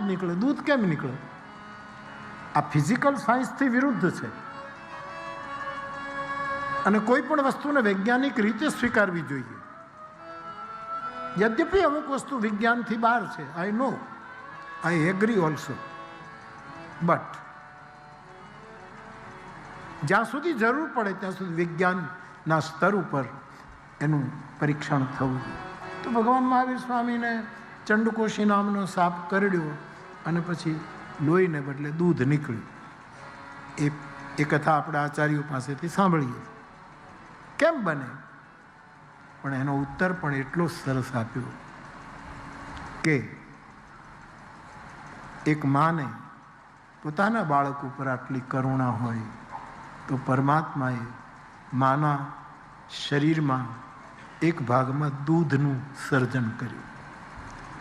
જ નીકળે, દૂધ કેમ નીકળે? આ ફિઝિકલ સાયન્સથી વિરુદ્ધ છે. અને કોઈ પણ વસ્તુને વૈજ્ઞાનિક રીતે સ્વીકારવી જોઈએ. યદ્યપિ અમુક વસ્તુ વિજ્ઞાનથી બહાર છે, આઈ નો, આઈ એગ્રી ઓલ્સો, બટ જ્યાં સુધી જરૂર પડે ત્યાં સુધી વિજ્ઞાનના સ્તર ઉપર એનું પરીક્ષણ થવું. તો ભગવાન મહાવીર સ્વામીને ચંડકોશી નામનો સાપ કરડ્યો અને પછી લોહીને બદલે દૂધ નીકળ્યું. એ કથા આપણે આચાર્યો પાસેથી સાંભળીએ. કેમ બને? પણ એનો ઉત્તર પણ એટલો સરસ આપ્યો કે એક માને પોતાના બાળક ઉપર આટલી કરુણા હોય તો પરમાત્માએ માના શરીરમાં એક ભાગમાં દૂધનું સર્જન કર્યું.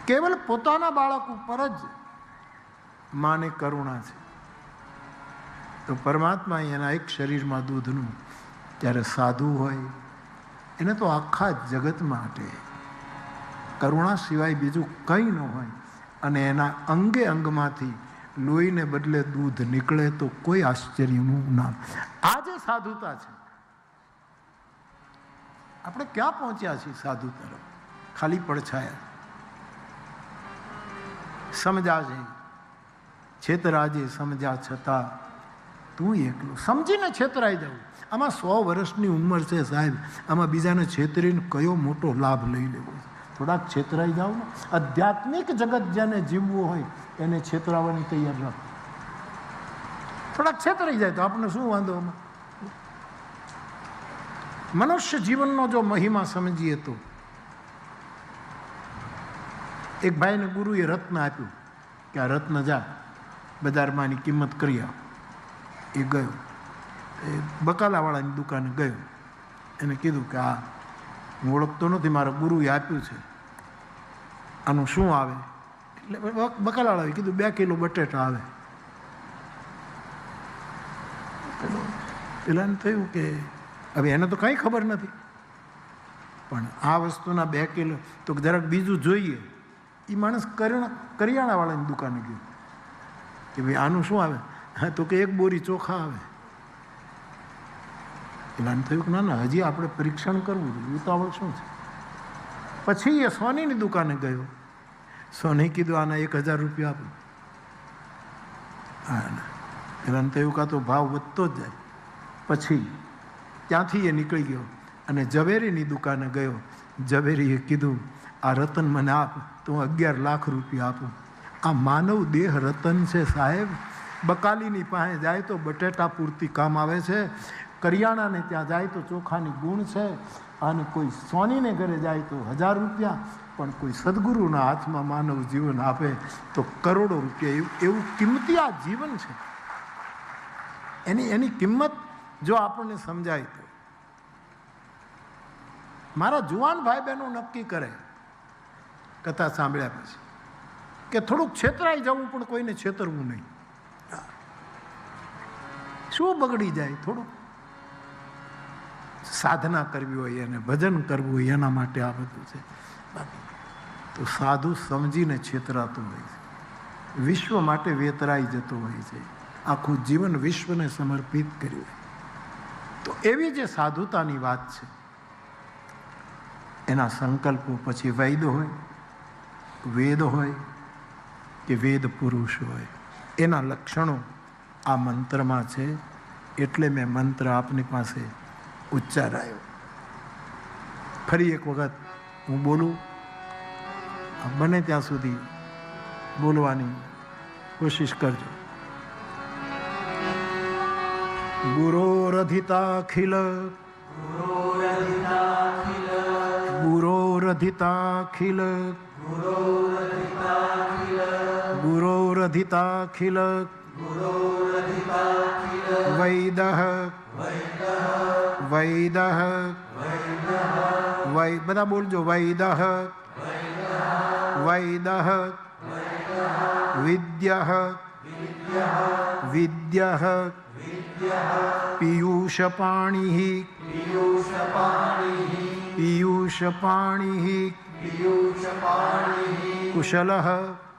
કેવલ પોતાના બાળક ઉપર જ માને કરુણા છે, તો પરમાત્મા એના એક શરીરમાં દૂધનું, ત્યારે સાધુ હોય એને તો આખા જગત માટે કરુણા સિવાય બીજું કંઈ ન હોય, અને એના અંગે અંગમાંથી લોહીને બદલે દૂધ નીકળે તો કોઈ આશ્ચર્યનું ના. આ જે સાધુતા છે, આપણે ક્યાં પહોંચ્યા છીએ સાધુ તરફ? ખાલી પડછાયા. સમજાજે છેતરાજે સમજ્યા છતાં તું એકલું. સમજીને છેતરાઈ જવું, આમાં 100 વર્ષની ઉંમર છે સાહેબ, આમાં બીજાને છેતરીને કયો મોટો લાભ લઈ લેવો? થોડાક છેતરાઈ જાવ ને. આધ્યાત્મિક જગત જેને જીવવું હોય એને છેતરાવાની તૈયાર રાખો. થોડાક છેતરાઈ જાય તો આપણે શું વાંધો? મનુષ્ય જીવનનો જો મહિમા સમજીએ તો, એક ભાઈને ગુરુએ રત્ન આપ્યું કે આ રત્ન જા બજારમાં એની કિંમત કરી આવ. એ ગયો, એ બકાલાવાળાની દુકાને ગયો, એને કીધું કે આ હું ઓળખતો નથી, મારા ગુરુએ આપ્યું છે, આનું શું આવે? એટલે બકાલાવાળાએ કીધું 2 કિલો બટેટા આવે. પેલાને થયું કે હવે એને તો કંઈ ખબર નથી, પણ આ વસ્તુના 2 કિલો તો જરાક બીજું જોઈએ. એ માણસ કરિયાણાવાળાની દુકાને ગયો કે ભાઈ આનું શું આવે? હા, તો કે 1 બોરી ચોખા આવે. પેલાને થયું કે ના ના, હજી આપણે પરીક્ષણ કરવું જોઈએ, ઉતાવળ શું છે? પછી એ સોનીની દુકાને ગયો. સોની કીધું આના 1000 રૂપિયા આપો. હા, પેલાને થયું કાં તો ભાવ વધતો જ જાય. પછી ત્યાંથી એ નીકળી ગયો અને ઝવેરીની દુકાને ગયો. ઝવેરીએ કીધું આ રતન મને આપ તો હું 11 લાખ રૂપિયા આપું. આ માનવ દેહ રતન છે સાહેબ. બકાલીની પાસે જાય તો બટેટા પૂરતી કામ આવે છે, કરિયાણાને ત્યાં જાય તો ચોખાની ગુણ છે, અને કોઈ સોનીને ઘરે જાય તો 1000 રૂપિયા, પણ કોઈ સદગુરુના હાથમાં માનવ જીવન આપે તો કરોડો રૂપિયા. એવું કિંમતી આ જીવન છે. એની કિંમત જો આપણને સમજાય તો. મારા જુવાન ભાઈ બહેનો નક્કી કરે કથા સાંભળ્યા પછી કે થોડુંક છેતરાઈ જવું, પણ કોઈને છેતરવું નહીં. શું બગડી જાય? થોડુંક સાધના કરવી હોય અને ભજન કરવું હોય એના માટે આ બધું છે. બાકી તો સાધુ સમજીને છેતરાતું હોય છે, વિશ્વ માટે વેતરાઈ જતો હોય છે, આખું જીવન વિશ્વને સમર્પિત કર્યું. તો એવી જે સાધુતાની વાત છે, એના સંકલ્પો પછી વૈદ હોય, વેદ હોય કે વેદ પુરુષ હોય, એના લક્ષણો આ મંત્રમાં છે. એટલે મેં મંત્ર આપની પાસે ઉચ્ચારાયો. ફરી એક વખત હું બોલું, બને ત્યાં સુધી બોલવાની કોશિશ કરજો. ગુરોરધિતાખિલ ગુરોરધિતાખિલ ગુરોરધિતાખિલ વૈદઃ વૈદઃ વૈ બધા બોલજો. વૈદઃ વૈદઃ વિદ્યઃ વિદ્યઃ પીયુષપાણિઃ પીયુષપાણિઃ કુશલઃ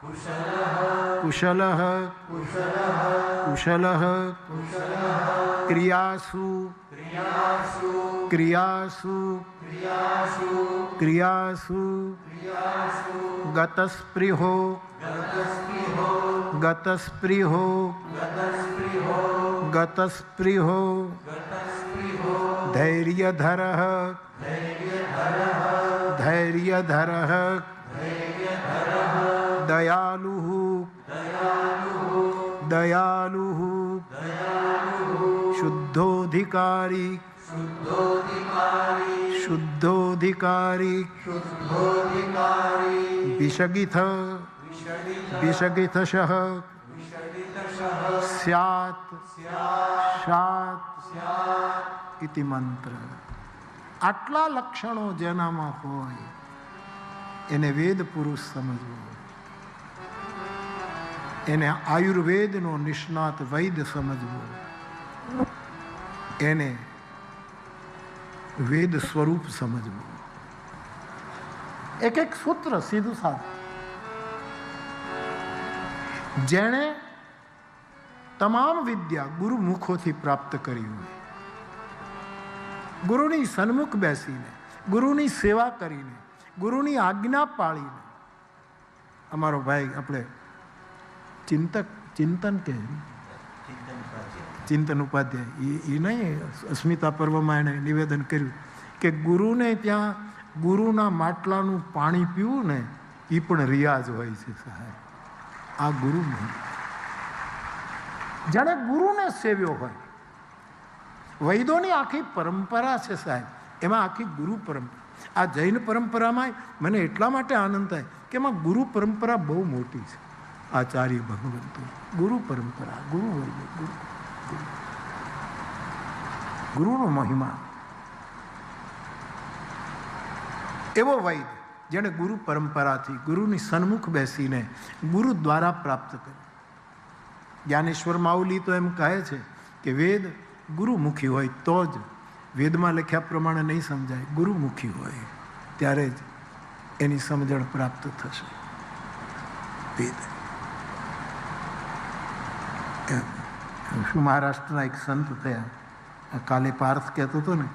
कुशलः कुशलः क्रियासु क्रियासु क्रियासु गतस्पृहो गतस्पृहो गतस्पृहो धैर्यधरः धैर्यधरः दयालुः दयालुः शुद्धोधिकारी शुद्धोधिकारी विषगिथ विषगिथशः स्यात् स्यात् इति मंत्र। આટલા લક્ષણો જેનામાં હોય એને વેદ પુરુષ સમજવો, એને આયુર્વેદનો નિષ્ણાત વૈદ્ય સમજવો, એને વેદ સ્વરૂપ સમજવું. એક એક સૂત્ર સીધું સાધું. જેણે તમામ વિદ્યા ગુરુ મુખોથી પ્રાપ્ત કરી હોય, ગુરુની સન્મુખ બેસીને, ગુરુની સેવા કરીને, ગુરુની આજ્ઞા પાળીને. અમારો ભાઈ આપણે ચિંતન કે ચિંતન ઉપાધ્યાય એ નહીં, અસ્મિતા પર્વમાં એણે નિવેદન કર્યું કે ગુરુને ત્યાં ગુરુના માટલાનું પાણી પીવું ને એ પણ રિયાઝ હોય છે સાહેબ. આ ગુરુ જાણે ગુરુને સેવ્યો હોય. વૈદોની આખી પરંપરા છે સાહેબ, એમાં આખી ગુરુ પરંપરા. આ જૈન પરંપરામાં મને એટલા માટે આનંદ થાય કે એમાં ગુરુ પરંપરા બહુ મોટી છે. આચાર્ય ભગવંતો ગુરુ પરંપરા, ગુરુ વૈદ્ય, ગુરુનો મહિમા. એવો વૈદ જેણે ગુરુ પરંપરાથી ગુરુની સન્મુખ બેસીને ગુરુ દ્વારા પ્રાપ્ત કર્યું. જ્ઞાનેશ્વર માઉલી તો એમ કહે છે કે વેદ ગુરુમુખી હોય તો જ, વેદમાં લખ્યા પ્રમાણે નહીં સમજાય, ગુરુમુખી હોય ત્યારે જ એની સમજણ પ્રાપ્ત થશે. વેદ શું મહારાષ્ટ્રના એક સંત થયા, કાલે પાર્થ કહેતો હતો ને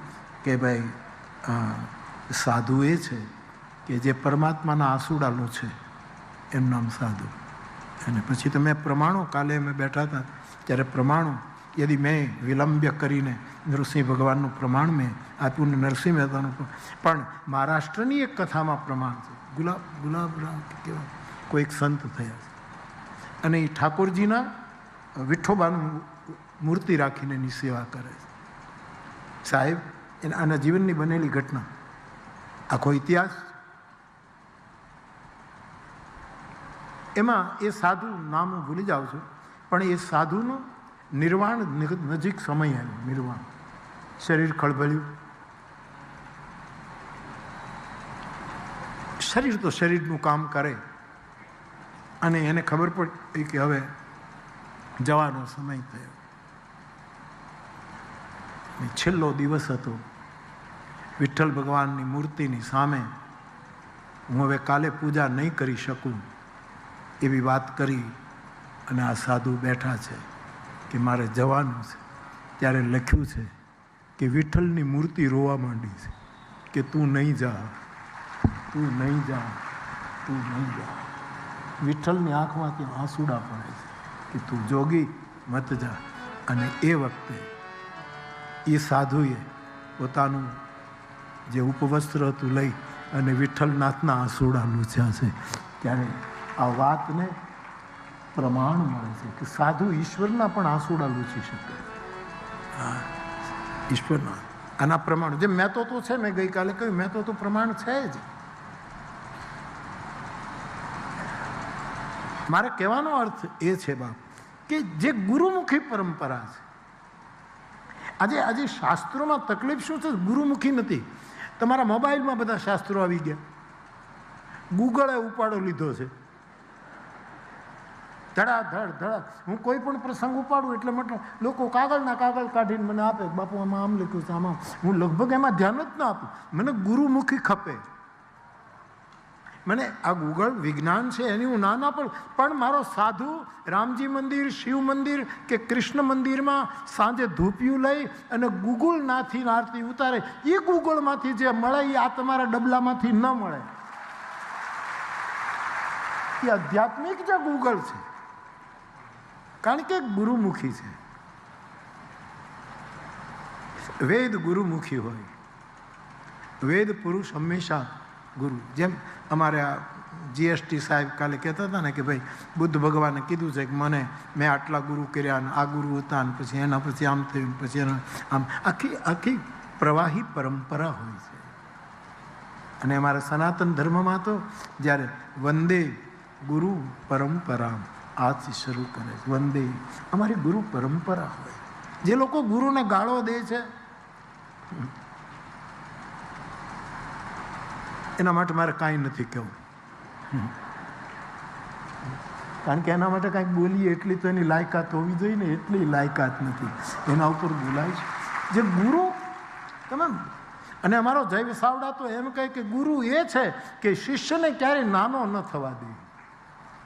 કે ભાઈ સાધુ એ છે કે જે પરમાત્માના આંસુડાનું છે, એનું નામ સાધુ. અને પછી તો મેં પ્રમાણો, કાલે અમે બેઠા હતા ત્યારે પ્રમાણો યદિ મેં વિલંબ્ય કરીને નરસિંહ ભગવાનનું પ્રમાણ મેં આપ્યું ને નરસિંહ મહેતાનું પણ મહારાષ્ટ્રની એક કથામાં પ્રમાણ છે. ગુલાબ કેવા કોઈક સંત થયા છે અને એ ઠાકોરજીના વિઠ્ઠોબાનું મૂર્તિ રાખીને એની સેવા કરે છે. સાહેબ આના જીવનની બનેલી ઘટના, આખો ઇતિહાસ. એમાં એ સાધુ, નામ હું ભૂલી જાઉં છું, પણ એ સાધુનું નિર્વાણ નજીક સમય આવ્યો. નિર્વાણ, શરીર ખળભળ્યું. શરીર તો શરીરનું કામ કરે અને એને ખબર પડી કે હવે જવાનો સમય થયો. છેલ્લો દિવસ હતો. વિઠ્ઠલ ભગવાનની મૂર્તિની સામે હું હવે કાલે પૂજા નહીં કરી શકું એવી વાત કરી અને આ સાધુ બેઠા છે કે મારે જવાનું છે. ત્યારે લખ્યું છે કે વિઠ્ઠલની મૂર્તિ રોવા માંડી છે કે તું નહીં જા, તું નહીં જા, તું નહીં જા. વિઠ્ઠલની આંખમાંથી આંસુડા પડે છે કે તું જોગી મત જા. અને એ વખતે એ સાધુએ પોતાનું જે ઉપવસ્ત્ર હતું લઈ અને વિઠ્ઠલનાથના આંસુડા લૂછ્યા છે. ત્યારે આ વાતને પ્રમાણ મળે છે કે સાધુ ઈશ્વરના પણ આંસુડા લૂછી શકે. હા, ઈશ્વરના આના પ્રમાણ જે મહેતો તો છે, મેં ગઈકાલે કહ્યું મહેતો તો પ્રમાણ છે જ. મારે કહેવાનો અર્થ એ છે બાપ કે જે ગુરુમુખી પરંપરા છે. આજે શાસ્ત્રોમાં તકલીફ શું છે? ગુરુમુખી નથી. તમારા મોબાઈલમાં બધા શાસ્ત્રો આવી ગયા, ગૂગલે ઉપાડો લીધો છે. ધડાધડ. હું કોઈ પણ પ્રસંગ ઉપાડું એટલે મતલબ લોકો કાગળ કાઢીને મને આપે, બાપુ આમાં આમ લખ્યું છે, આમાં. હું લગભગ એમાં ધ્યાન જ ના આપું. મને ગુરુમુખી ખપે. મને આ ગૂગલ વિજ્ઞાન છે એની હું ના પણ મારો સાધુ રામજી મંદિર, શિવ મંદિર કે કૃષ્ણ મંદિરમાં સાંજે ધૂપિયું લઈ અને ગૂગલનાથી આરતી ઉતારે, એ ગૂગલમાંથી જે મળે એ આ તમારા ડબલામાંથી ન મળે. એ આધ્યાત્મિક જે ગૂગલ છે, કારણ કે ગુરુમુખી છે. વેદ ગુરુમુખી હોય. વેદ પુરુષ હંમેશા ગુરુ. જેમ અમારે આ જીએસટી સાહેબ કાલે કહેતા હતા ને કે ભાઈ બુદ્ધ ભગવાને કીધું છે કે મેં આટલા ગુરુ કર્યા ને આ ગુરુ હતા ને પછી એના પછી આમ થયું, પછી એના આમ આખી પ્રવાહી પરંપરા હોય છે. અને અમારા સનાતન ધર્મમાં તો જ્યારે વંદે ગુરુ પરંપરા આજથી શરૂ કરે છે. વંદે અમારી ગુરુ પરંપરા હોય. જે લોકો ગુરુને ગાળો દે છે એના માટે મારે કાંઈ નથી કહેવું, કારણ કે એના માટે કાંઈક બોલીએ એટલી તો એની લાયકાત હોવી જોઈએ ને, એટલી લાયકાત નથી. એના ઉપર બોલાય છે જે ગુરુ. તમે અને અમારો જય વસાવડા તો એમ કહે કે ગુરુ એ છે કે શિષ્યને ક્યારેય નાનો ન થવા દે.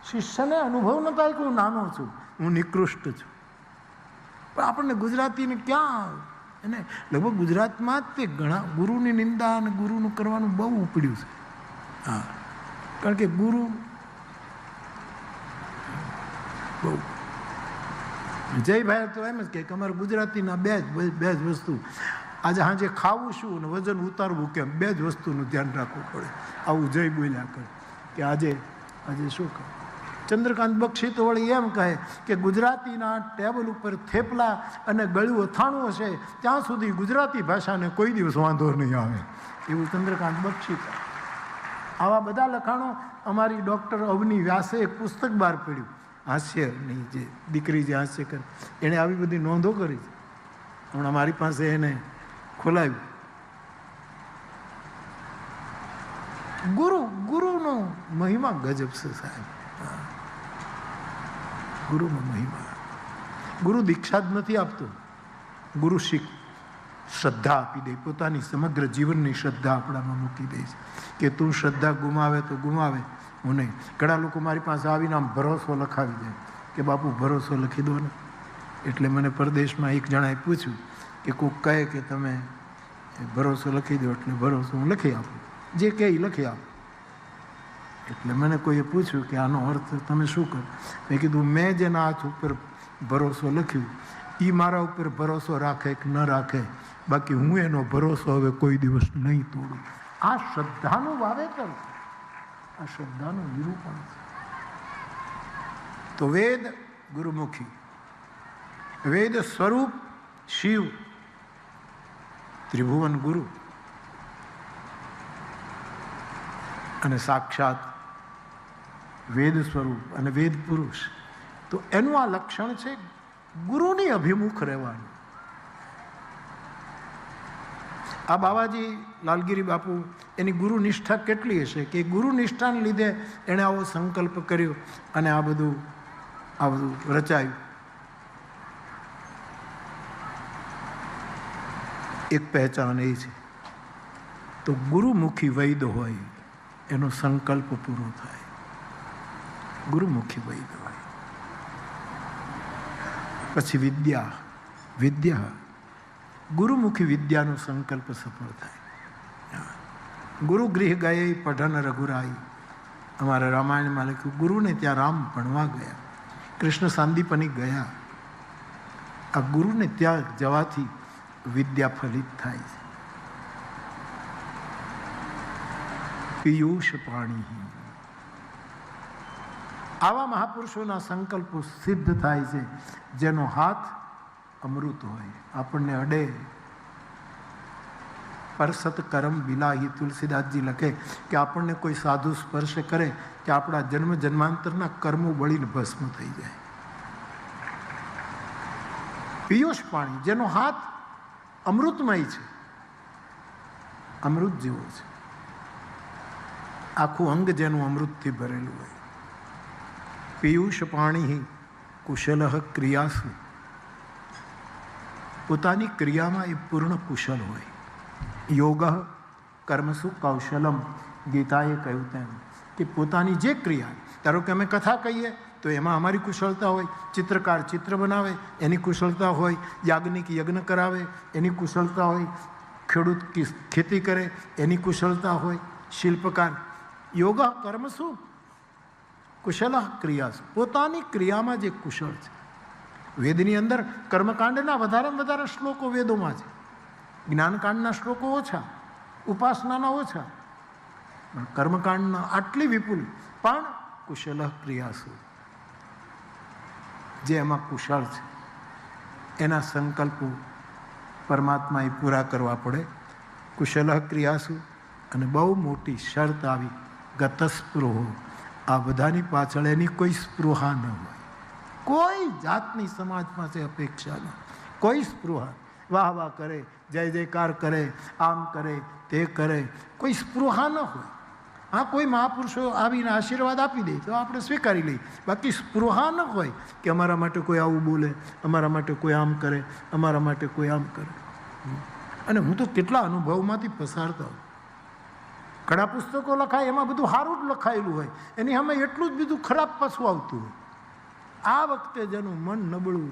શિષ્યને અનુભવ ન થાય કે હું નાનો છું, હું નિકૃષ્ટ છું. પણ આપણને ગુજરાતીને ક્યાં એને લગભગ ગુજરાતમાં જ તે ઘણા ગુરુની નિંદા અને ગુરુનું કરવાનું બહુ ઉપડ્યું છે. હા, કારણ કે ગુરુ બહુ જયભાઈ તો એમ જ કે અમારે ગુજરાતીના બે જ વસ્તુ, આજે સાંજે ખાવું શું અને વજન ઉતારવું કેમ, બે જ વસ્તુનું ધ્યાન રાખવું પડે. આવું જય બોલ્યા કરે કે આજે શું કહે. ચંદ્રકાંત બક્ષી તો વળી એમ કહે કે ગુજરાતીના ટેબલ ઉપર થેપલા અને ગળ્યું અથાણું હશે ત્યાં સુધી ગુજરાતી ભાષાને કોઈ દિવસ વાંધો નહીં આવે, એવું ચંદ્રકાંત બક્ષી કહે. આવા બધા લખાણો અમારી ડૉક્ટર અવની વ્યાસે એક પુસ્તક બહાર પડ્યું, હાસ્યની જે દીકરી જે હાસ્ય કરે, એણે આવી બધી નોંધો કરી છે. હમણાં મારી પાસે એને ખોલાવ્યું. ગુરુનો મહિમા ગજબ છે સાહેબ. ગુરુનો મહિમા. ગુરુ દીક્ષા જ નથી આપતો, ગુરુ શ્રદ્ધા આપી દે, પોતાની સમગ્ર જીવનની શ્રદ્ધા આપણામાં મૂકી દે છે કે તું શ્રદ્ધા ગુમાવે તો ગુમાવે, હું નહીં. ઘણા લોકો મારી પાસે આવીને આમ ભરોસો લખાવી દે કે બાપુ ભરોસો લખી દો ને. એટલે મને પરદેશમાં એક જણાએ પૂછ્યું કે કોઈક કહે કે તમે ભરોસો લખી દો, એટલે ભરોસો હું લખી આપું, જે કહે એ લખી આપું. એટલે મને કોઈએ પૂછ્યું કે આનો અર્થ તમે શું કરો. મેં કીધું મેં જેના હાથ ઉપર ભરોસો લખ્યું એ મારા ઉપર ભરોસો રાખે કે ન રાખે, બાકી હું એનો ભરોસો હવે કોઈ દિવસ નહીં તોડું. આ શ્રદ્ધાનું વાવેતર, આ શ્રદ્ધાનું નિરૂપણ છે. તો વેદ ગુરુમુખી, વેદ સ્વરૂપ શિવ, ત્રિભુવન ગુરુ અને સાક્ષાત વેદ સ્વરૂપ અને વેદ પુરુષ. તો એનું આ લક્ષણ છે ગુરુની અભિમુખ રહેવાનું. આ બાવાજી લાલગીરી બાપુ એની ગુરુ નિષ્ઠા કેટલી હશે કે ગુરુ નિષ્ઠાને લીધે એણે આવો સંકલ્પ કર્યો અને આ બધું રચાયું. એક પહેચાન એ છે તો ગુરુમુખી વૈદ હોય એનો સંકલ્પ પૂરો થાય. ગુરુમુખી વૈદ હોય પછી વિદ્યા ગુરુમુખી વિદ્યાનો સંકલ્પ સફળ થાય. ગુરુ ગૃહ ગયે પઢન રઘુરાઈ, અમારા રામાયણમાં લખ્યું ગુરુને ત્યાં રામ ભણવા ગયા, કૃષ્ણ સાંદીપની ગયા. આ ગુરુને ત્યાં જવાથી વિદ્યા ફલિત થાય છે. પિયુષ પાણી, આવા મહાપુરુષોના સંકલ્પો સિદ્ધ થાય છે જેનો હાથ અમૃત હોય, આપણને અડે. પરસત કરમ બિલાહી, તુલસીદાસજી લખે કે આપણને કોઈ સાધુ સ્પર્શ કરે કે આપણા જન્મ જન્માંતરના કર્મો બળીને ભસ્મ થઈ જાય. પિયુષ પાણી, જેનો હાથ અમૃતમય છે, અમૃત જેવો છે, આખું અંગ જેનું અમૃતથી ભરેલું હોય. પિયુષ પાણી કુશલ ક્રિયાસુ, પોતાની ક્રિયામાં એ પૂર્ણ કુશલ હોય. યોગ કર્મસુ કૌશલમ, ગીતાએ કહ્યું તેમ કે પોતાની જે ક્રિયા, ધારો કે અમે કથા કહીએ તો એમાં અમારી કુશળતા હોય, ચિત્રકાર ચિત્ર બનાવે એની કુશળતા હોય, યાજ્ઞિક યજ્ઞ કરાવે એની કુશળતા હોય, ખેડૂત ખેતી કરે એની કુશળતા હોય, શિલ્પકાર યોગ કર્મ શું કુશલ ક્રિયા શું, પોતાની ક્રિયામાં જે કુશળ છે. વેદની અંદર કર્મકાંડના વધારે શ્લોકો વેદોમાં છે, જ્ઞાનકાંડના શ્લોકો ઓછા, ઉપાસનાના ઓછા, પણ કર્મકાંડના આટલી વિપુલ. પણ કુશલ ક્રિયા શું, જે એમાં કુશળ છે એના સંકલ્પો પરમાત્માએ પૂરા કરવા પડે. કુશલ ક્રિયાસુ. અને બહુ મોટી શરત આવી, ગતસ્પૃહો. આ બધાની પાછળ એની કોઈ સ્પૃહા ન હોય, કોઈ જાતની સમાજ પાસે અપેક્ષા ન, કોઈ સ્પૃહા. વાહ વાહ કરે, જય જયકાર કરે, આમ કરે તે કરે, કોઈ સ્પૃહા ન હોય. હા, કોઈ મહાપુરુષો આવીને આશીર્વાદ આપી દે તો આપણે સ્વીકારી લઈએ, બાકી સ્પૃહા ન હોય કે અમારા માટે કોઈ આવું બોલે, અમારા માટે કોઈ આમ કરે, અમારા માટે કોઈ આમ કરે. અને હું તો કેટલા અનુભવમાંથી પસાર થાઉં. ઘણા પુસ્તકો લખાય એમાં બધું સારું જ લખાયેલું હોય, એની સામે એટલું જ બધું ખરાબ પાછું આવતું હોય. આ વખતે જેનું મન નબળું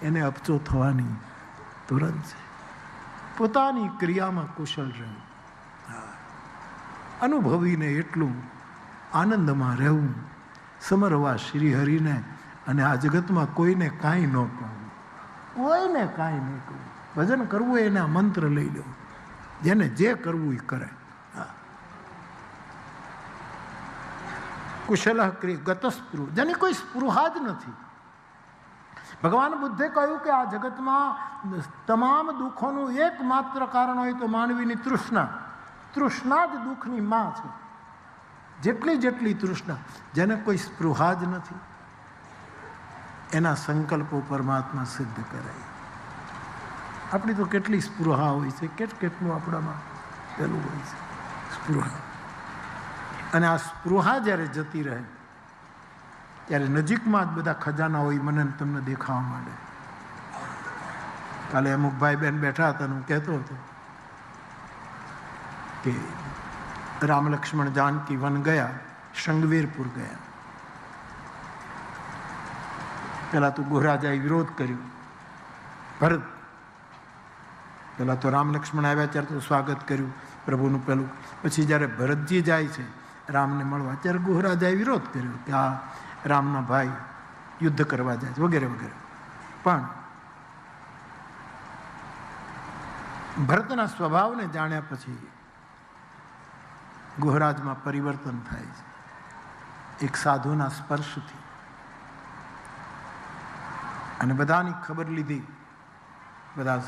એને અપચો થવાની તુરંત છે. પોતાની ક્રિયામાં કુશળ રહેવું, અનુભવીને એટલું આનંદમાં રહેવું, સમરવા શ્રીહરિને. અને આ જગતમાં કોઈને કાંઈ ન કહું, કોઈને કાંઈ નહીં કહું. ભજન કરવું એના મંત્ર લઈ લો, જેને જે કરવું એ કરે. કુશલ ગતસ્પૃહ, જેની કોઈ સ્પૃહા જ નથી. ભગવાન બુદ્ધે કહ્યું કે આ જગતમાં તમામ દુઃખોનું એકમાત્ર કારણ હોય તો માનવીની તૃષ્ણા. તૃષ્ણા જ દુઃખની માં છે. જેટલી તૃષ્ણા, જેને કોઈ સ્પૃહા જ નથી એના સંકલ્પો પરમાત્મા સિદ્ધ કરાય. આપણી તો કેટલી સ્પૃહા હોય છે, કેટલું આપણામાં પેલું હોય છે સ્પૃહા. અને આ સ્પૃહા જ્યારે જતી રહે ત્યારે નજીકમાં જ બધા ખજાના હોય મને તમને દેખાવા માંડે. કાલે અમુક ભાઈ બહેન બેઠા હતા, હું કહેતો હતો કે રામ લક્ષ્મણ જાનકી વન ગયા, શૃંગવેરપુર ગયા. પેલા તો ગુહરાજાએ વિરોધ કર્યો, ભરત. પેલા તો રામ લક્ષ્મણ આવ્યા ત્યારે તો સ્વાગત કર્યું પ્રભુનું પેલું. પછી જ્યારે ભરતજી જાય છે રામને મળવા ત્યારે ગુહરાજાએ વિરોધ કર્યો કે આ રામના ભાઈ યુદ્ધ કરવા જાય છે વગેરે વગેરે. પણ ભરતના સ્વભાવને જાણ્યા પછી ગુહરાજમાં પરિવર્તન થાય છે એક સાધુના સ્પર્શથી. અને બધાની ખબર લીધી, બધા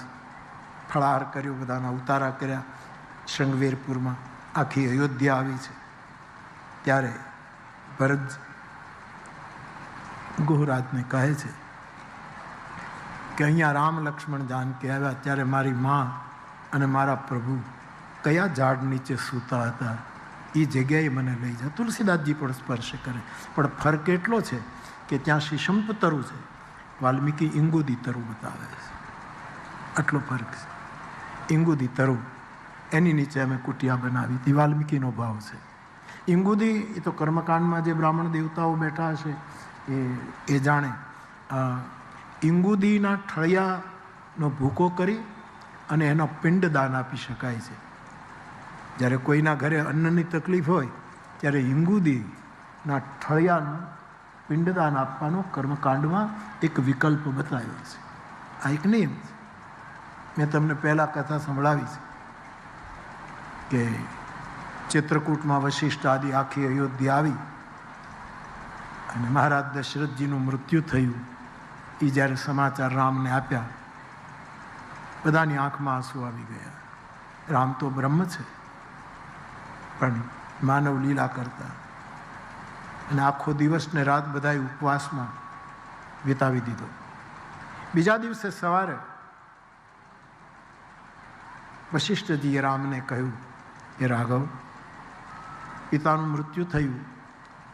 ફળાહાર કર્યો, બધાના ઉતારા કર્યા. શૃંગવેરપુરમાં આખી અયોધ્યા આવી છે ત્યારે ભરત ગુહરાજને કહે છે કે અહીંયા રામ લક્ષ્મણ જાનકી આવ્યા ત્યારે મારી માં અને મારા પ્રભુ કયા ઝાડ નીચે સૂતા હતા એ જગ્યાએ મને લઈ જાય. તુલસીદાસજી પણ સ્પર્શ કરે, પણ ફરક એટલો છે કે ત્યાં શીશંપ તરુ છે, વાલ્મીકી ઇંગુદી તરુ બતાવે છે. આટલો ફરક છે. ઇંગુદી તરુ એની નીચે અમે કુટિયા બનાવી હતી, વાલ્મીકીનો ભાવ છે. ઇંગુદી એ તો કર્મકાંડમાં જે બ્રાહ્મણ દેવતાઓ બેઠા હશે એ જાણે. ઇંગુદીના ઠળિયાનો ભૂકો કરી અને એનો પિંડદાન આપી શકાય છે. જ્યારે કોઈના ઘરે અન્નની તકલીફ હોય ત્યારે ઇંગુદીના ઠળિયાનું પિંડદાન આપવાનો કર્મકાંડમાં એક વિકલ્પ બતાવ્યો છે. આ એક નિયમ છે. મેં તમને પહેલાં કથા સંભળાવી છે કે ચિત્રકૂટમાં વશિષ્ઠ આદિ આખી અયોધ્યા આવી અને મહારાજ દશરથજીનું મૃત્યુ થયું. એ જ્યારે સમાચાર રામને આપ્યા, બધાની આંખમાં આંસુ આવી ગયા. રામ તો બ્રહ્મ છે પણ માનવ લીલા કરતા. અને આખો દિવસ ને રાત બધાએ ઉપવાસમાં વિતાવી દીધો. બીજા દિવસે સવારે વશિષ્ઠજીએ રામને કહ્યું કે રાઘવ, પિતાનું મૃત્યુ થયું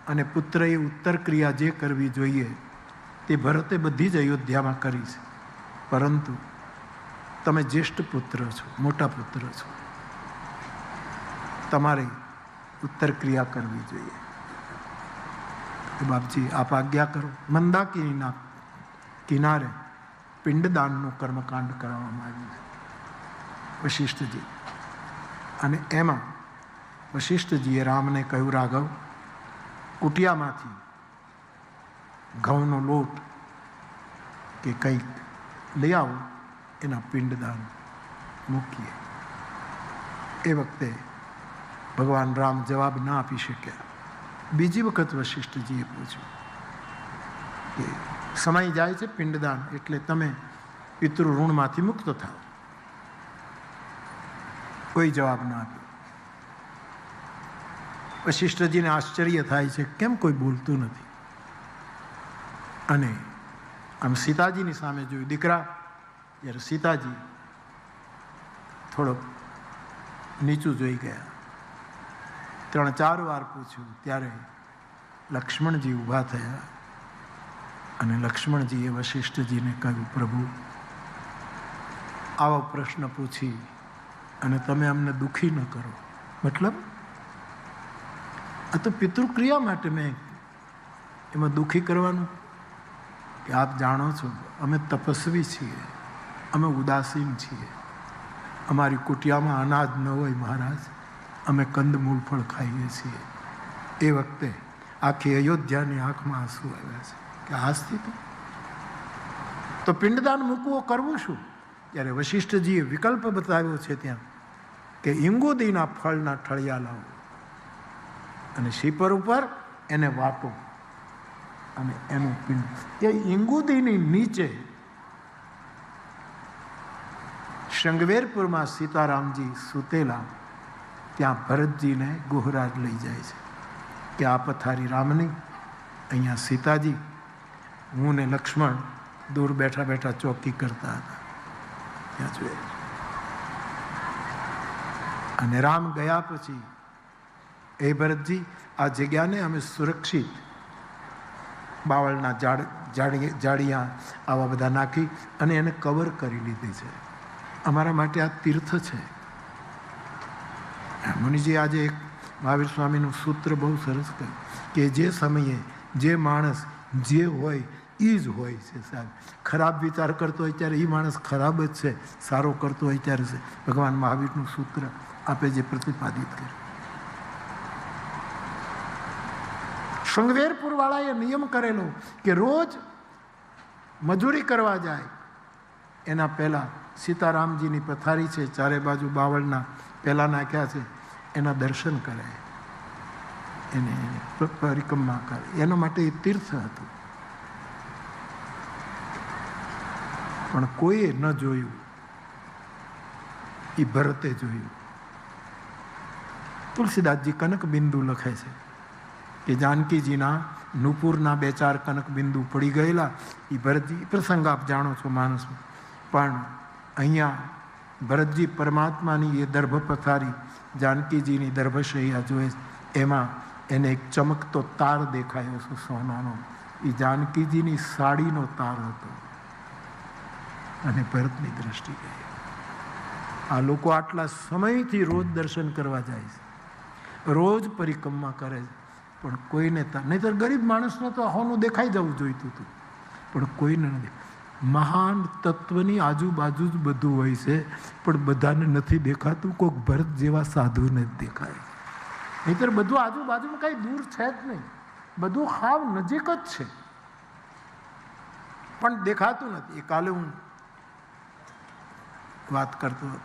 અને પુત્રએ ઉત્તર ક્રિયા જે કરવી જોઈએ તે ભરતે બધી જ અયોધ્યામાં કરી છે, પરંતુ તમે જ્યેષ્ઠ પુત્ર છો, મોટા પુત્ર છો, તમારે ઉત્તર ક્રિયા કરવી જોઈએ. બાપજી આપ આજ્ઞા કરો. મંદાકિનીના કિનારે પિંડદાનનું કર્મકાંડ કરવામાં આવ્યું છે વશિષ્ઠજી. અને એમાં વશિષ્ઠજીએ રામને કહ્યું, રાઘવ, કુટિયામાંથી ઘઉંનો લોટ કે કંઈક લઈ આવો, એના પિંડદાન મૂકીએ. એ વખતે ભગવાન રામ જવાબ ના આપી શક્યા. બીજી વખત વશિષ્ઠજીએ પૂછ્યું કે સમય જાય છે પિંડદાન, એટલે તમે પિતૃ ઋણમાંથી મુક્ત થાઓ. કોઈ જવાબ ના આપ્યો. વશિષ્ઠજીને આશ્ચર્ય થાય છે, કેમ કોઈ બોલતું નથી. અને આમ સીતાજીની સામે જોયું. દીકરા, જ્યારે સીતાજી થોડોક નીચું જોઈ ગયા, 3-4 વાર પૂછ્યું, ત્યારે લક્ષ્મણજી ઊભા થયા. અને લક્ષ્મણજીએ વશિષ્ઠજીને કહ્યું, પ્રભુ, આવો પ્રશ્ન પૂછી અને તમે અમને દુઃખી ન કરો. મતલબ આ તો પિતૃક્રિયા માટે મેં એમાં દુઃખી કરવાનું કે આપ જાણો છો અમે તપસ્વી છીએ, અમે ઉદાસીન છીએ, અમારી કુટિયામાં અનાજ ન હોય મહારાજ, અમે કંદમૂળ ફળ ખાઈએ છીએ. એ વખતે આખી અયોધ્યાની આંખમાં આંસુ આવ્યા છે કે આ સ્થિતિ. તો પિંડદાન મૂકવું કરવું શું? ત્યારે વશિષ્ઠજીએ વિકલ્પ બતાવ્યો છે ત્યાં કે ઇંગુદીના ફળના ઠળિયા લાવો અને શીપર ઉપર એને વાટો અને એનું પિંડ. એ ઇંગુદીની નીચે શૃંગવેરપુરમાં સીતારામજી સૂતેલા, ત્યાં ભરતજીને ગુહરાજ લઈ જાય છે કે આ પથારી રામની, અહીંયા સીતાજી, હું ને લક્ષ્મણ દૂર બેઠા બેઠા ચોકી કરતા હતા. ત્યાં જોઈએ. અને રામ ગયા પછી, એ ભરતજી, આ જગ્યાને અમે સુરક્ષિત બાવળના જાડિયા આવા બધા નાખી અને એને કવર કરી લીધી છે. અમારા માટે આ તીર્થ છે. મુનિજી આજે એક મહાવીર સ્વામીનું સૂત્ર બહુ સરસ કહ્યું કે જે સમયે જે માણસ જે હોય એ જ હોય છે. સાહેબ, ખરાબ વિચાર કરતો હોય ત્યારે એ માણસ ખરાબ જ છે, સારો કરતો હોય ત્યારે છે. ભગવાન મહાવીરનું સૂત્ર આપે જે પ્રતિપાદિત કર્યું. શૃંગવેરપુર વાળાએ નિયમ કરેલો કે રોજ મજૂરી કરવા જાય એના પહેલા સીતારામજીની પથારી છે, ચારે બાજુ બાવળના પહેલા નાખ્યા છે, એના દર્શન કરે, એને પરિક્રમા કરે. એના માટે એ તીર્થ હતું. પણ કોઈએ ન જોયું, એ ભરતે જોયું. તુલસીદાસજી કનક બિંદુ લખે છે કે જાનકીજીના નુપુરના 2-4 કનક બિંદુ પડી ગયેલા. એ ભરતજી પ્રસંગ આપ જાણો છો માનસમાં. પણ અહીંયા ભરતજી પરમાત્માની એ દર્ભ પથારી, જાનકીજીની દર્ભશૈયા જોએ, એમાં એને એક ચમકતો તાર દેખાયો છે સોનાનો. એ જાનકીજીની સાડીનો તાર હતો. અને ભરતની દ્રષ્ટિ ગઈ. આ લોકો આટલા સમયથી રોજ દર્શન કરવા જાય છે, રોજ પરિક્રમા કરે છે, પણ કોઈને નહીંતર ગરીબ માણસને તો હોનું દેખાઈ જવું જોઈતું હતું, પણ કોઈને નથી. મહાન તત્વની આજુબાજુ જ બધું હોય છે, પણ બધાને નથી દેખાતું. કોઈક ભરત જેવા સાધુને જ દેખાય. નહીંતર બધું આજુબાજુમાં કઈ દૂર છે જ નહીં, બધું હાવ નજીક જ છે, પણ દેખાતું નથી. એ કાલે હું વાત કરતો હતો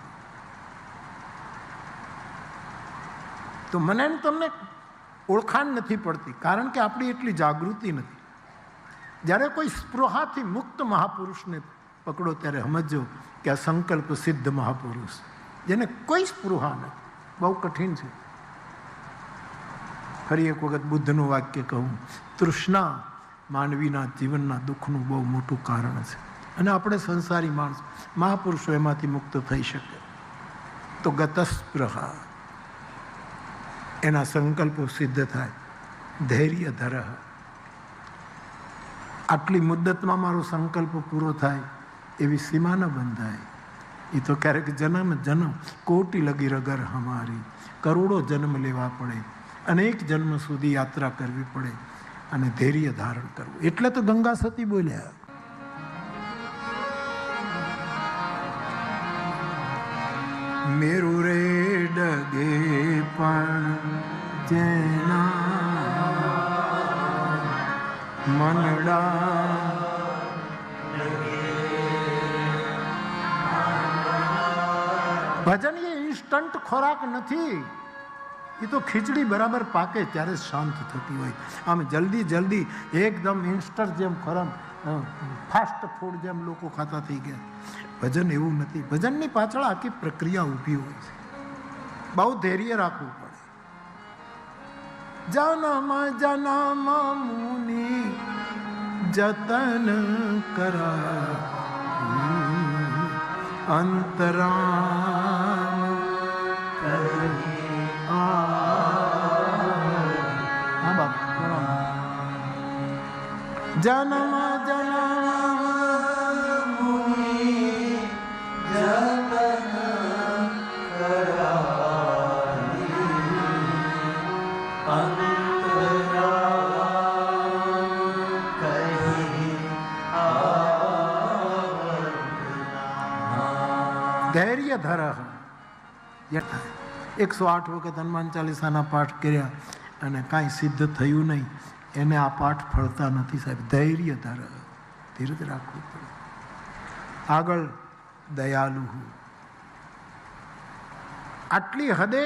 તો મને તમને ઓળખાણ નથી પડતી, કારણ કે આપણી એટલી જાગૃતિ નથી. જ્યારે કોઈ સ્પૃહાથી મુક્ત મહાપુરુષને પકડો ત્યારે સમજો કે આ સંકલ્પ સિદ્ધ મહાપુરુષ, જેને કોઈ સ્પૃહા નથી. બહુ કઠિન છે. ફરી એક વખત બુદ્ધનું વાક્ય કહું, તૃષ્ણા માનવીના જીવનના દુઃખનું બહુ મોટું કારણ છે. અને આપણે સંસારી માણસ, મહાપુરુષો એમાંથી મુક્ત થઈ શકે તો ગતસ્પૃહા, એના સંકલ્પો સિદ્ધ થાય. ધૈર્ય ધરહ, આટલી મુદ્દતમાં મારો સંકલ્પ પૂરો થાય એવી સીમા ન બંધાય. એ તો ક્યારેક જન્મ કોટી લગી રગર હમારી, કરોડો જન્મ લેવા પડે અનેક જન્મ સુધી યાત્રા કરવી પડે અને ધૈર્ય ધારણ કરવું. એટલે તો ગંગા સતી બોલ્યા, મેરુ રે ડગે પણ જેના મનડા ભજન એ ઇન્સ્ટન્ટ ખોરાક નથી. એ તો ખીચડી બરાબર પાકે ત્યારે શાંત થતી હોય. આમ જલ્દી જલ્દી એકદમ ઇન્સ્ટન્ટ જેમ ખોરાક ફાસ્ટ ફૂડ જેમ લોકો ખાતા થઈ ગયા. ભજન એવું નથી. ભજનની પાછળ આખી પ્રક્રિયા ઊભી હોય છે. બહુ ધૈર્ય રાખવું પડે. જનમ જનમ મુનિ જતન કરા અંતરામ જન્મ જન્મ મુનિ જતન કરાવી અંતરામ કહી ધૈર્ય ધરહ. 108 વખત હનુમાન ચાલીસાના પાઠ કર્યા અને કાંઈ સિદ્ધ થયું નહીં, એને આ પાઠ ફળતા નથી સાહેબ. ધૈર્ય ધરહ, ધીરજ રાખવું પડે. આગળ દયાલુ. આટલી હદે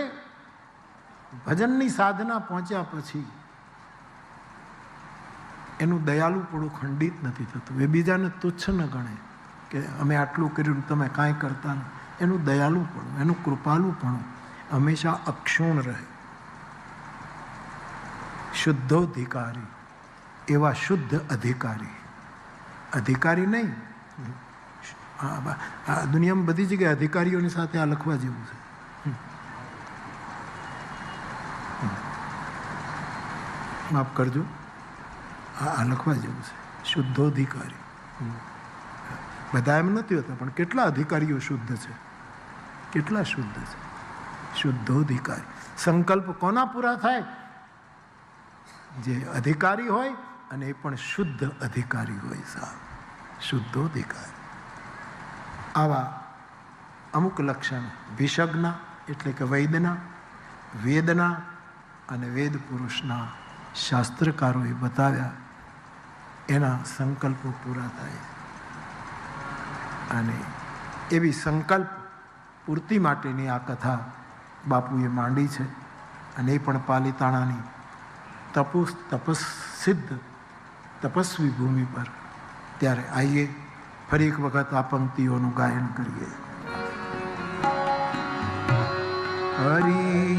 ભજનની સાધના પહોંચ્યા પછી એનું દયાલુપણું ખંડિત નથી થતું. એ બીજાને તુચ્છ ન ગણે કે અમે આટલું કર્યું તમે કાંઈ કરતા નથી. એનું દયાલુપણું, એનું કૃપાલુપણું હંમેશા અક્ષુણ રહે. શુદ્ધોધિકારી, એવા શુદ્ધ અધિકારી. અધિકારી નહીં, આ દુનિયામાં બધી જગ્યાએ અધિકારીઓની સાથે આ લખવા જેવું છે. માફ કરજો, આ લખવા જેવું છે. શુદ્ધોધિકારી. બધા એમ નથી હોતા, પણ કેટલા અધિકારીઓ શુદ્ધ છે, કેટલા શુદ્ધ છે. શુદ્ધોધિકારી. સંકલ્પ કોના પૂરા થાય? જે અધિકારી હોય અને એ પણ શુદ્ધ અધિકારી હોય સાહેબ. શુદ્ધોધિકારી. આવા અમુક લક્ષણ વિષજ્ઞ એટલે કે વૈદના, વેદના અને વેદ પુરુષના શાસ્ત્રકારોએ બતાવ્યા. એના સંકલ્પો પૂરા થાય. અને એવી સંકલ્પ પૂર્તિ માટેની આ કથા બાપુએ માંડી છે. અને એ પણ પાલિતાણાની તપસ્સિદ્ધ તપસ્વી ભૂમિ પર. ત્યારે આઈએ ફરી એક વખત આ પંક્તિઓનું ગાયન કરીએ. હરી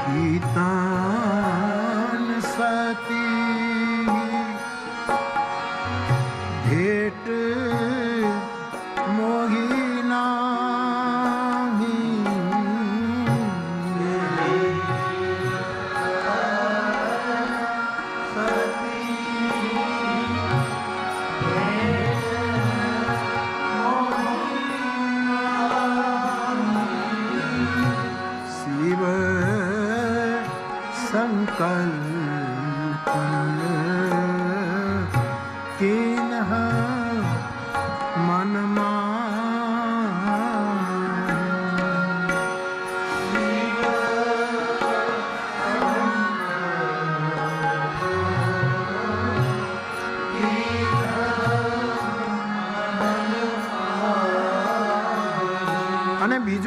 ગીતા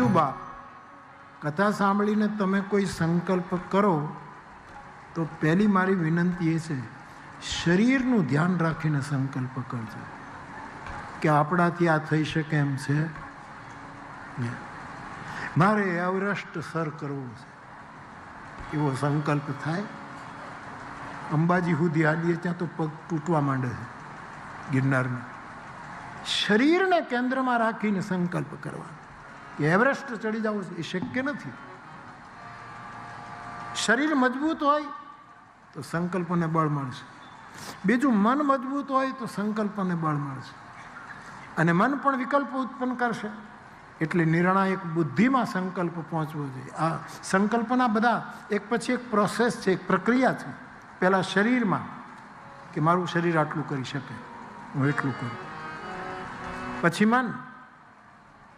બીજું બાપ, કથા સાંભળીને તમે કોઈ સંકલ્પ કરો તો પહેલી મારી વિનંતી એ છે, શરીરનું ધ્યાન રાખીને સંકલ્પ કરજો કે આપણાથી આ થઈ શકે એમ છે. મારે એવરેસ્ટ સર કરવું છે એવો સંકલ્પ થાય, અંબાજી સુધી હાલીએ ત્યાં તો પગ તૂટવા માંડે છે ગિરનારમાં. શરીરને કેન્દ્રમાં રાખીને સંકલ્પ કરવાનો કે એવરેસ્ટ ચડી જવું છે, એ શક્ય નથી. શરીર મજબૂત હોય તો સંકલ્પને બળ મળશે, બીજું મન મજબૂત હોય તો સંકલ્પને બળ મળશે, અને મન પણ વિકલ્પ ઉત્પન્ન કરશે. એટલે નિર્ણાયક બુદ્ધિમાં સંકલ્પ પહોંચવો જોઈએ. આ સંકલ્પના બધા એક પછી એક પ્રોસેસ છે, એક પ્રક્રિયા છે. પહેલાં શરીરમાં કે મારું શરીર આટલું કરી શકે, હું એટલું કરું. પછી મન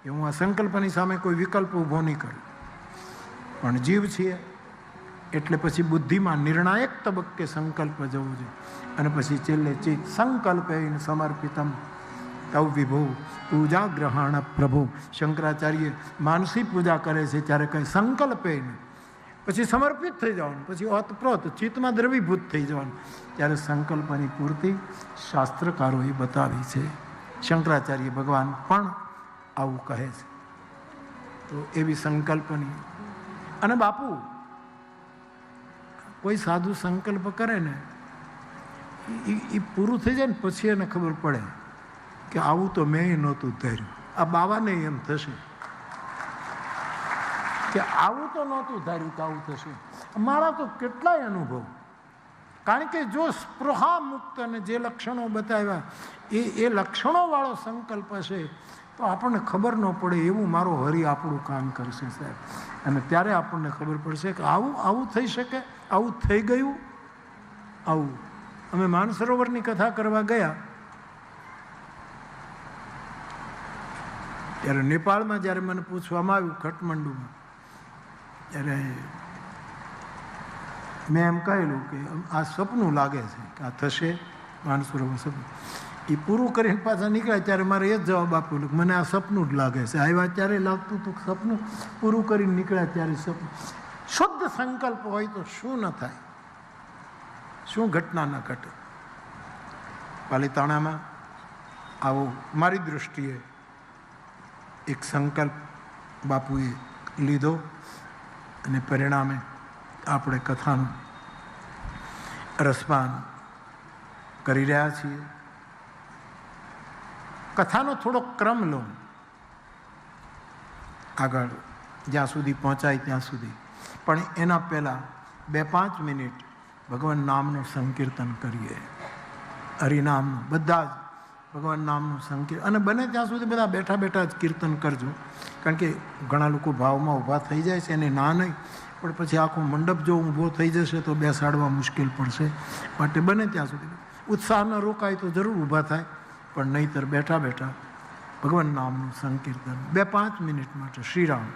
કે હું આ સંકલ્પની સામે કોઈ વિકલ્પ ઊભો નહીં કરું. પણ જીવ છીએ એટલે પછી બુદ્ધિમાં નિર્ણાયક તબક્કે સંકલ્પ જવું જોઈએ. અને પછી છેલ્લે ચિત્ત સંકલ્પેન સમર્પિતમ તવ વિભો પૂજા ગ્રહણ પ્રભુ. શંકરાચાર્ય માનસી પૂજા કરે છે ત્યારે કંઈ સંકલ્પેન, પછી સમર્પિત થઈ જવાનું, પછી ઓતપ્રોત ચિત્તમાં દ્રવીભૂત થઈ જવાનું. ત્યારે સંકલ્પની પૂર્તિ શાસ્ત્રકારોએ બતાવી છે. શંકરાચાર્ય ભગવાન પણ આવું કહે છે. તો એવી સંકલ્પની. અને બાપુ કોઈ સાધુ સંકલ્પ કરે ને એ પૂરું થઈ જાય ને પછી એને ખબર પડે કે આવું તો મેં નહોતું ધાર્યું. આ બાવાને એમ થશે કે આવું તો નહોતું ધાર્યું કે આવું થશે. મારા તો કેટલાય અનુભવ, કારણ કે જો સ્પૃહા મુક્ત અને જે લક્ષણો બતાવ્યા એ લક્ષણોવાળો સંકલ્પ હશે તો આપણને ખબર ન પડે એવું મારો હરિ આપણું કામ કરશે સાહેબ. અને ત્યારે આપણને ખબર પડશે કે આવું થઈ શકે, આવું થઈ ગયું. આવું અમે માનસરોવરની કથા કરવા ગયા ત્યારે નેપાળમાં જ્યારે મને પૂછવામાં આવ્યું કાઠમંડુમાં, ત્યારે મેં એમ કહેલું કે આ સપનું લાગે છે કે આ થશે માનસરોવર સપનું. એ પૂરું કરીને પાછા નીકળ્યા ત્યારે મારે એ જ જવાબ આપ્યો કે મને આ સપનું જ લાગે છે. આવ્યા ત્યારે લાગતું હતું સપનું, પૂરું કરીને નીકળ્યા ત્યારે સપનું. શુદ્ધ સંકલ્પ હોય તો શું ન થાય, શું ઘટના ન ઘટે. પાલિતાણામાં આવો મારી દૃષ્ટિએ એક સંકલ્પ બાપુએ લીધો અને પરિણામે આપણે કથાનું રસપાન કરી રહ્યા છીએ. કથાનો થોડો ક્રમ લો, આગળ જ્યાં સુધી પહોંચાય ત્યાં સુધી. પણ એના પહેલાં 2-5 મિનિટ ભગવાન નામનું સંકીર્તન કરીએ. હરિનામનું, બધા જ ભગવાન નામનું સંકીર્તન. અને બને ત્યાં સુધી બધા બેઠા બેઠા જ કીર્તન કરજો, કારણ કે ઘણા લોકો ભાવમાં ઊભા થઈ જાય છે. એને ના નહીં, પણ પછી આખો મંડપ જો ઊભો થઈ જશે તો બેસાડવા મુશ્કેલ પડશે. માટે બને ત્યાં સુધી ઉત્સાહ ન રોકાય તો જરૂર ઊભા થાય, પણ નહીંતર બેઠા બેઠા ભગવાન નામનું સંકીર્તન 2-5 મિનિટ માટે. શ્રીરામ.